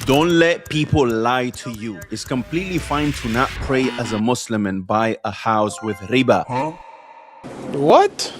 Don't let people lie to you. It's completely fine to not pray as a Muslim and buy a house with riba. What?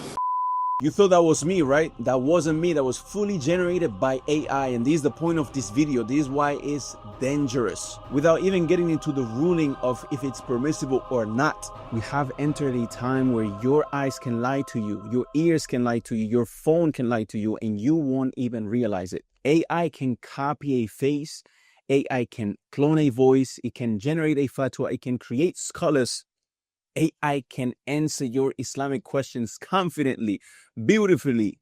You thought that was me, right? That wasn't me. That was fully generated by AI. And this is the point of this video. This is why it's dangerous. Without even getting into the ruling of if it's permissible or not, we have entered a time where your eyes can lie to you, your ears can lie to you, your phone can lie to you, and you won't even realize it. AI can copy a face, AI can clone a voice, it can generate a fatwa, it can create scholars. AI can answer your Islamic questions confidently, beautifully,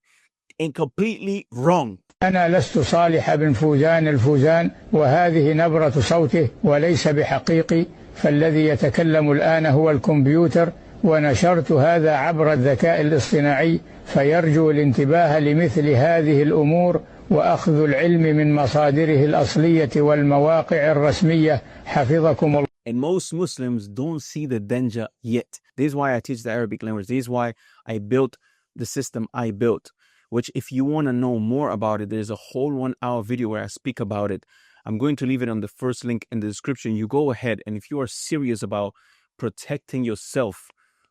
and completely wrong. أنا لست صالح بن فوزان الفوزان وهذه نبرة صوته وليس بحقيقي فالذي يتكلم الآن هو الكمبيوتر ونشرت هذا عبر الذكاء الاصطناعي فيرجو الانتباه لمثل هذه الأمور وأخذ العلم من مصادره الأصلية والمواقع الرسمية حفظكم الله. And most Muslims don't see the danger yet. This is why I teach the Arabic language. This is why I built the system I built, which if you want to know more about it, there's a whole 1 hour video where I speak about it. I'm going to leave it on the first link in the description. You go ahead, and if you are serious about protecting yourself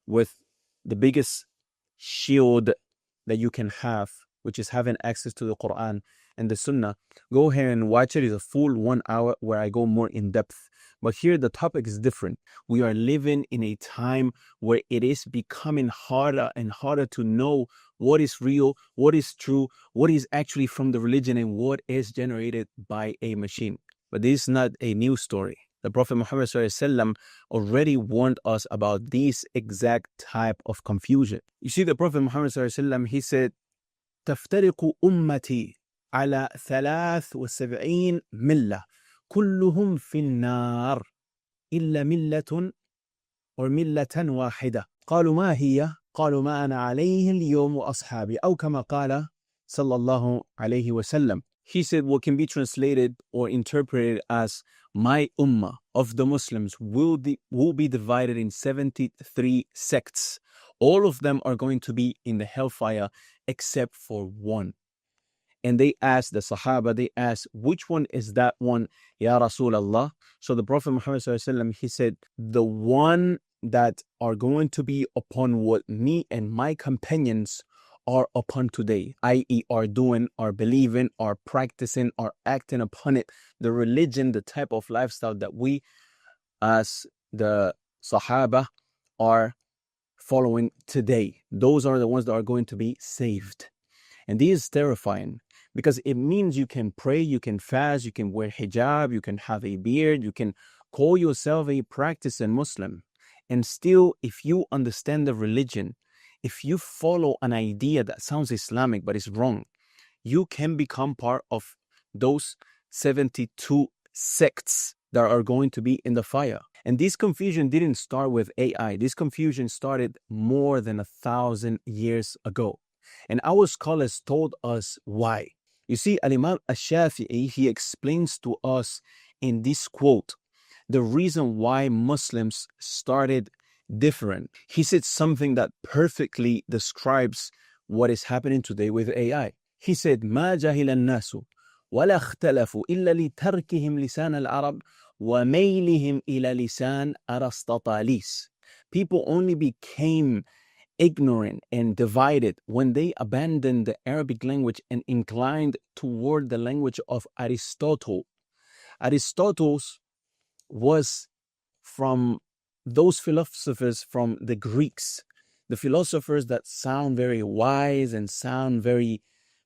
with the biggest shield that you can have, which is having access to the Qur'an and the Sunnah, go ahead and watch it. It's a full 1 hour where I go more in depth. But here the topic is different. We are living in a time where it is becoming harder and harder to know what is real, what is true, what is actually from the religion, and what is generated by a machine. But this is not a new story. The Prophet Muhammad ﷺ already warned us about this exact type of confusion. You see, the Prophet Muhammad ﷺ, he said, تفترق أمتي على 73 ملة كلهم في النار إلا ملة أو ملة واحدة قالوا ما هي؟ قالوا ما أنا عليه اليوم وأصحابي أو كما قال صلى الله عليه وسلم. He said what can be translated or interpreted as my ummah of the Muslims will be divided in 73 sects. All of them are going to be in the hellfire except for one. And they asked the Sahaba, they asked, which one is that one, Ya Rasulullah? So the Prophet Muhammad ﷺ, he said, the one that are going to be upon what me and my companions are upon today, i.e. are doing, are believing, are practicing, are acting upon it, the religion, the type of lifestyle that we as the Sahaba are following today. Those are the ones that are going to be saved. And this is terrifying because it means you can pray, you can fast, you can wear hijab, you can have a beard, you can call yourself a practicing Muslim. And still, if you understand the religion, if you follow an idea that sounds Islamic but is wrong, you can become part of those 72 sects that are going to be in the fire. And this confusion didn't start with AI. This confusion started more than 1,000 years ago. And our scholars told us why. You see, Al-Imam Al-Shafi'i, he explains to us in this quote, the reason why Muslims started different. He said something that perfectly describes what is happening today with AI. He said, ما جهل الناس ولا اختلفوا إلا لتركهم لسان العرب وميلهم إلى لسان أرسطاطاليس. People only became ignorant and divided when they abandoned the Arabic language and inclined toward the language of Aristotle. Aristotle was from those philosophers from the Greeks, the philosophers that sound very wise and sound very,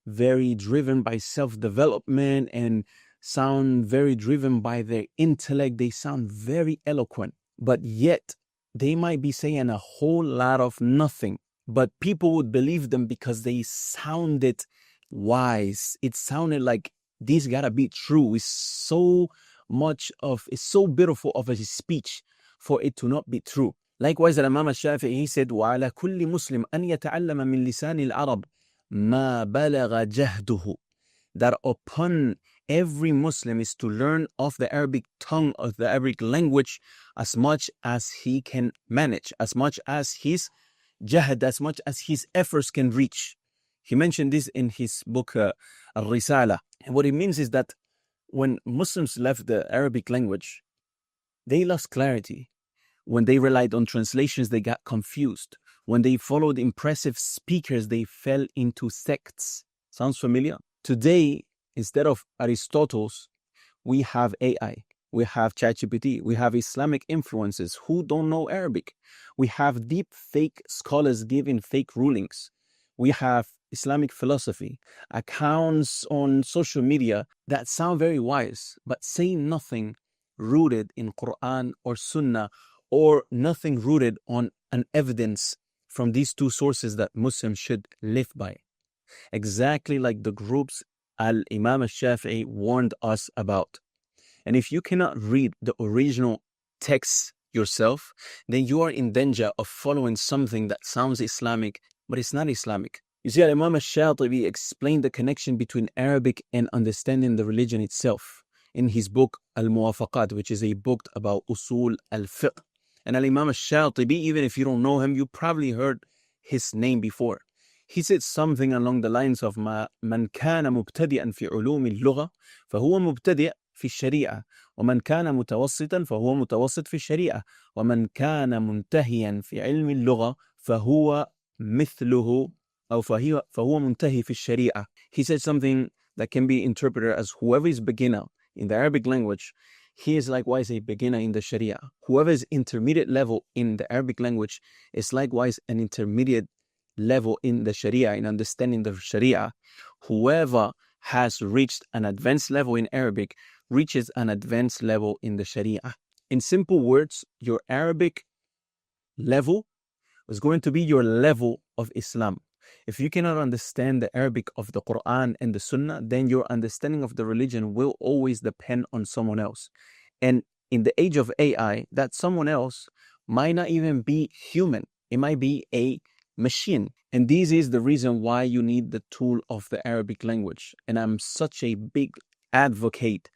very driven by self-development and sound very driven by their intellect. They sound very eloquent, but yet they might be saying a whole lot of nothing, but people would believe them because they sounded wise. It sounded like this gotta be true. It's so beautiful of a speech for it to not be true. Likewise, the Imam Al-Shafi'i, he said, وَعَلَى كُلِّ مُسْلِمٍ أَنْ يَتَعَلَّمَ مِنْ لِسَانِ الْعَرَبِ مَا بَلَغَ جَهْدُهُ. That upon every Muslim is to learn of the Arabic tongue, of the Arabic language, as much as he can manage, as much as his jahd, as much as his efforts can reach. He mentioned this in his book, Al-Risala. And what it means is that When Muslims left the Arabic language, they lost clarity. When they relied on translations, they got confused. When they followed impressive speakers, they fell into sects. Sounds familiar? Today, instead of Aristotle's, we have AI. We have ChatGPT. We have Islamic influences who don't know Arabic. We have deep fake scholars giving fake rulings. We have Islamic philosophy, accounts on social media that sound very wise, but say nothing rooted in Qur'an or Sunnah, or nothing rooted on an evidence from these two sources that Muslims should live by. Exactly like the groups Al-Imam al-Shafi'i warned us about. And if you cannot read the original text yourself, then you are in danger of following something that sounds Islamic, but it's not Islamic. You see, Imam al-Shatibi explained the connection between Arabic and understanding the religion itself in his book Al-Muwafaqat, which is a book about usul al-fiqh. And Imam al-Shatibi, even if you don't know him, you probably heard his name before. He said something along the lines of من كان مبتدئا في علوم اللغة فهو مبتدئ في الشريعة ومن كان متوسطا فهو متوسط في الشريعة ومن كان منتهيا في علم اللغة فهو مثله أو فهو منتهي في الشريعة. He said something that can be interpreted as whoever is beginner in the Arabic language, he is likewise a beginner in the Sharia. Whoever is intermediate level in the Arabic language is likewise an intermediate level in the Sharia, in understanding the Sharia. Whoever has reached an advanced level in Arabic reaches an advanced level in the Sharia. In simple words, your Arabic level is going to be your level of Islam. If you cannot understand the Arabic of the Qur'an and the Sunnah, then your understanding of the religion will always depend on someone else. And in the age of AI, that someone else might not even be human. It might be a machine. And this is the reason why you need the tool of the Arabic language. And I'm such a big advocate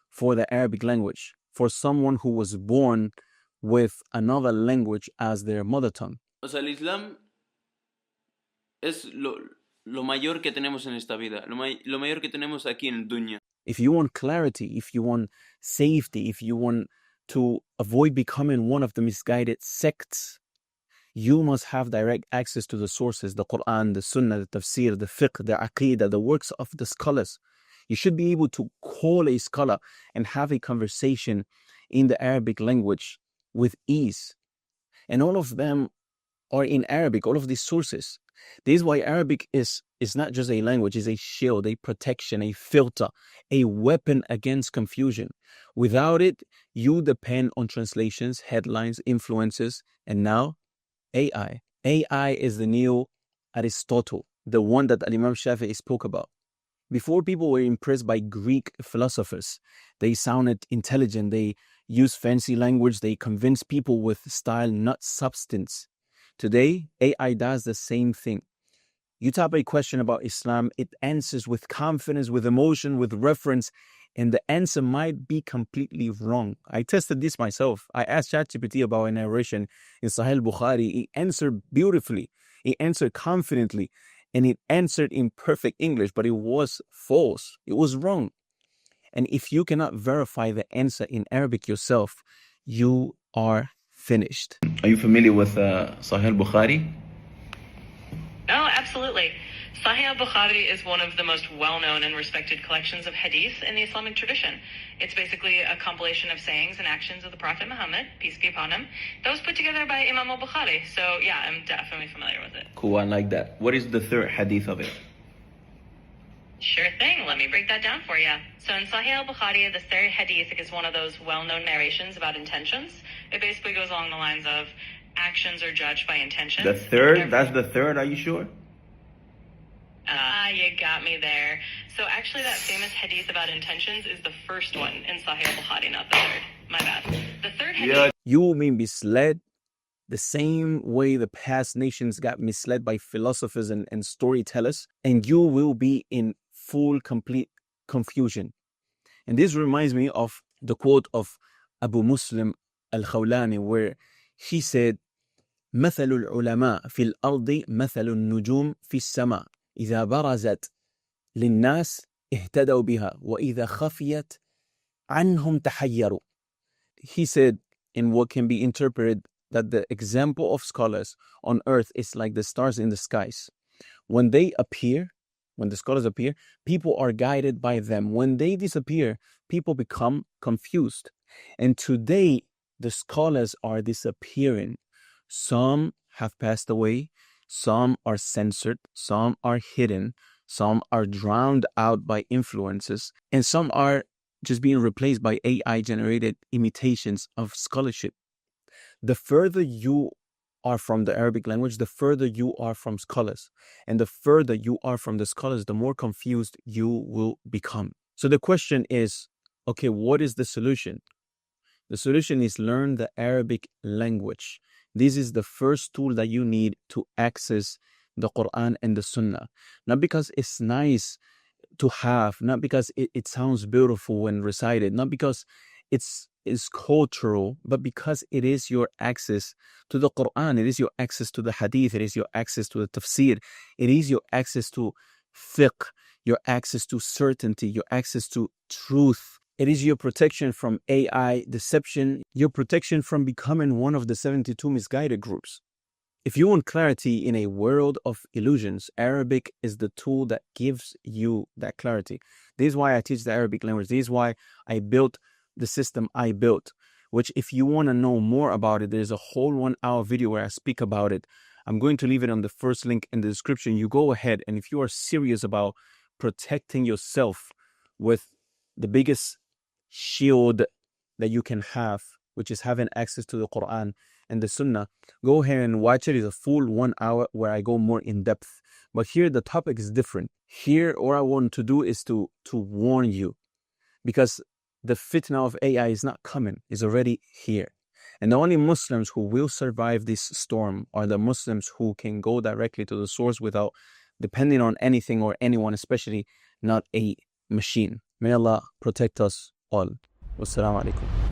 for the Arabic language, for someone who was born with another language as their mother tongue. O sea, el Islam es lo mayor que tenemos en esta vida, lo mayor que tenemos aquí en dunya. If you want clarity, if you want safety, if you want to avoid becoming one of the misguided sects, you must have direct access to the sources, the Qur'an, the Sunnah, the Tafsir, the Fiqh, the Aqeedah, the works of the scholars. You should be able to call a scholar and have a conversation in the Arabic language with ease. And all of them are in Arabic, all of these sources. This is why Arabic is not just a language, it's a shield, a protection, a filter, a weapon against confusion. Without it, you depend on translations, headlines, influences, and now AI. AI is the new Aristotle, the one that Imam Shafi'i spoke about. Before, people were impressed by Greek philosophers. They sounded intelligent, they used fancy language, they convinced people with style, not substance. Today, AI does the same thing. You type a question about Islam, it answers with confidence, with emotion, with reference, and the answer might be completely wrong. I tested this myself. I asked ChatGPT about a narration in Sahih Bukhari. It answered beautifully. It answered confidently. And it answered in perfect English, but it was false. It was wrong. And if you cannot verify the answer in Arabic yourself, you are finished. Are you familiar with Sahih Bukhari? Oh, absolutely. Sahih al-Bukhari is one of the most well-known and respected collections of hadith in the Islamic tradition. It's basically a compilation of sayings and actions of the Prophet Muhammad, peace be upon him, that was put together by Imam al-Bukhari. So yeah, I'm definitely familiar with it. Cool, I like that. What is the third hadith of it? Sure thing. Let me break that down for you. So in Sahih al-Bukhari, the third hadith is one of those well-known narrations about intentions. It basically goes along the lines of actions are judged by intentions. The third? That's the third, are you sure? You got me there. So actually that famous hadith about intentions is the first one in Sahih al-Bukhari, not the third. My bad. The third hadith... Yeah. You will be misled the same way the past nations got misled by philosophers and storytellers, and you will be in full, complete confusion. And this reminds me of the quote of Abu Muslim al-Khawlani, where he said, مثل العلماء في الأرض مثل النجوم في السماء إذا برزت للناس اهتدوا بها وإذا خفيت عنهم تحيروا. He said, in what can be interpreted, that the example of scholars on earth is like the stars in the skies. When they appear, when the scholars appear, people are guided by them. When they disappear, people become confused. And today, the scholars are disappearing. Some have passed away, some are censored, some are hidden, some are drowned out by influences, and some are just being replaced by AI-generated imitations of scholarship. The further you are from the Arabic language, the further you are from scholars. And the further you are from the scholars, the more confused you will become. So the question is, okay, what is the solution? The solution is learn the Arabic language. This is the first tool that you need to access the Qur'an and the Sunnah. Not because it's nice to have, not because it sounds beautiful when recited, not because it's cultural, but because it is your access to the Quran, it is your access to the Hadith, it is your access to the Tafsir, it is your access to fiqh, your access to certainty, your access to truth. It is your protection from AI deception, your protection from becoming one of the 72 misguided groups. If you want clarity in a world of illusions, Arabic is the tool that gives you that clarity. This is why I teach the Arabic language. This is why I built the system I built, which if you want to know more about it, there's a whole 1 hour video where I speak about it. I'm going to leave it on the first link in the description. You go ahead, and if you are serious about protecting yourself with the biggest shield that you can have, which is having access to the Quran and the Sunnah, go ahead and watch it. It's a full 1 hour where I go more in depth. But here the topic is different. Here, all I want to do is to warn you, because the fitna of AI is not coming, it's already here. And the only Muslims who will survive this storm are the Muslims who can go directly to the source without depending on anything or anyone, especially not a machine. May Allah protect us all. Wassalamu alaikum.